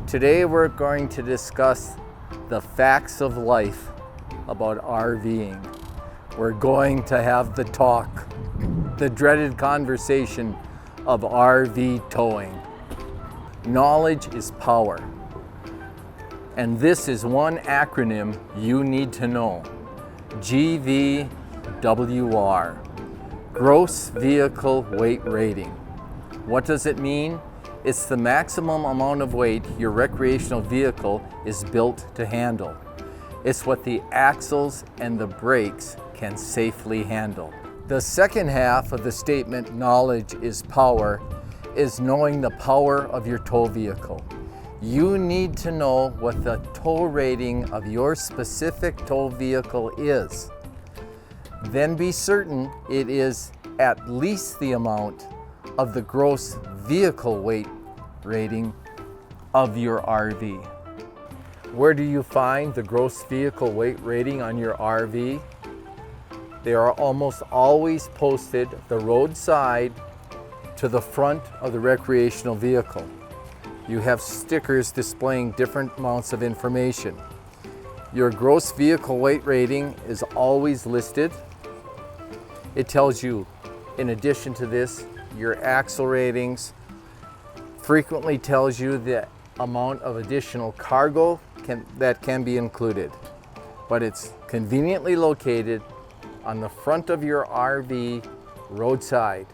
Today we're going to discuss the facts of life about RVing. We're going to have the talk, the dreaded conversation of RV towing. Knowledge is power. And this is one acronym you need to know. GVWR, Gross Vehicle Weight Rating. What does it mean? It's the maximum amount of weight your recreational vehicle is built to handle. It's what the axles and the brakes can safely handle. The second half of the statement, knowledge is power, is knowing the power of your tow vehicle. You need to know what the tow rating of your specific tow vehicle is. Then be certain it is at least the amount of the gross vehicle weight rating of your RV. Where do you find the gross vehicle weight rating on your RV? They are almost always posted the roadside to the front of the recreational vehicle. You have stickers displaying different amounts of information. Your gross vehicle weight rating is always listed. It tells you, in addition to this, your axle ratings, frequently tells you the amount of additional cargo that can be included. But it's conveniently located on the front of your RV roadside.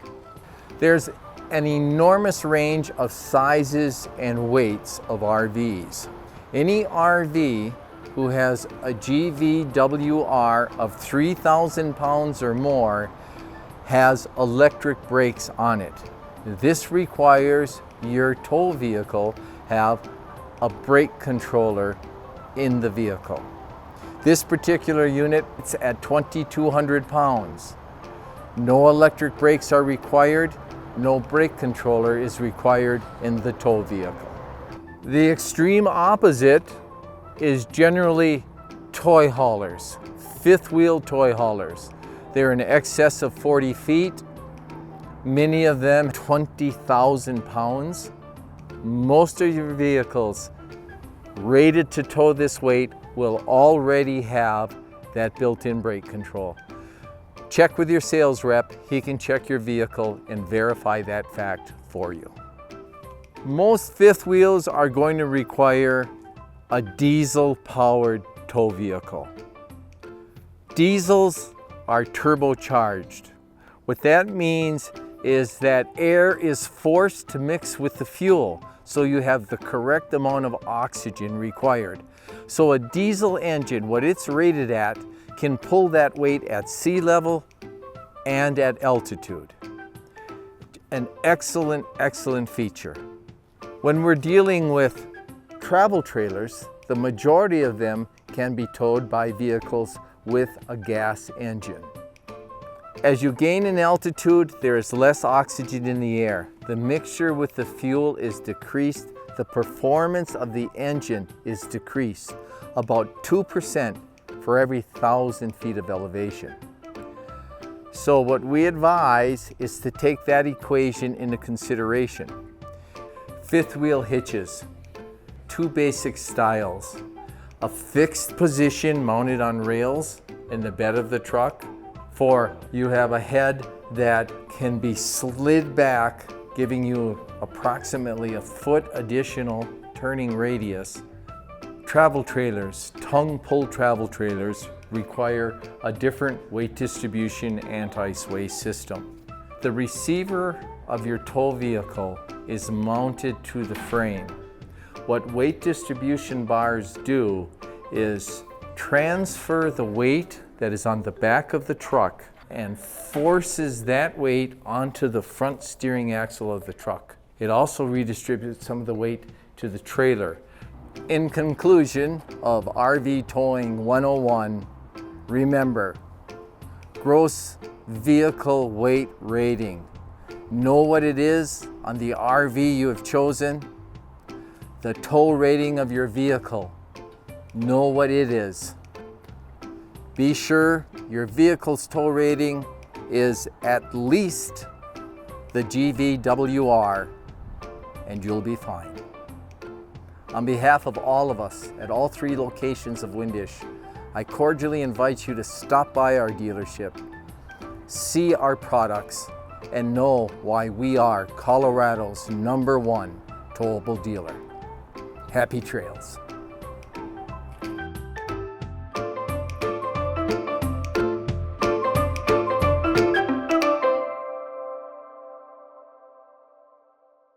There's an enormous range of sizes and weights of RVs. Any RV who has a GVWR of 3,000 pounds or more has electric brakes on it. This requires your tow vehicle have a brake controller in the vehicle. This particular unit, it's at 2,200 pounds. No electric brakes are required. No brake controller is required in the tow vehicle. The extreme opposite is generally toy haulers, fifth wheel toy haulers. They're in excess of 40 feet, many of them 20,000 pounds. Most of your vehicles rated to tow this weight will already have that built-in brake control. Check with your sales rep. He can check your vehicle and verify that fact for you. Most fifth wheels are going to require a diesel-powered tow vehicle. Diesels are turbocharged. What that means is that air is forced to mix with the fuel, so you have the correct amount of oxygen required. So a diesel engine, what it's rated at, can pull that weight at sea level and at altitude. An excellent, excellent feature. When we're dealing with travel trailers, the majority of them can be towed by vehicles with a gas engine. As you gain in altitude, there is less oxygen in the air. The mixture with the fuel is decreased. The performance of the engine is decreased about 2% for every 1,000 feet of elevation. So what we advise is to take that equation into consideration. Fifth wheel hitches, two basic styles. A fixed position mounted on rails in the bed of the truck, for you have a head that can be slid back, giving you approximately a foot additional turning radius. Travel trailers, tongue pull travel trailers, require a different weight distribution anti-sway system. The receiver of your tow vehicle is mounted to the frame. What weight distribution bars do is transfer the weight that is on the back of the truck and forces that weight onto the front steering axle of the truck. It also redistributes some of the weight to the trailer. In conclusion of RV Towing 101, remember, gross vehicle weight rating. Know what it is on the RV you have chosen. The tow rating of your vehicle. Know what it is. Be sure your vehicle's tow rating is at least the GVWR, and you'll be fine. On behalf of all of us at all 3 locations of Windish, I cordially invite you to stop by our dealership, see our products, and know why we are Colorado's #1 towable dealer. Happy trails.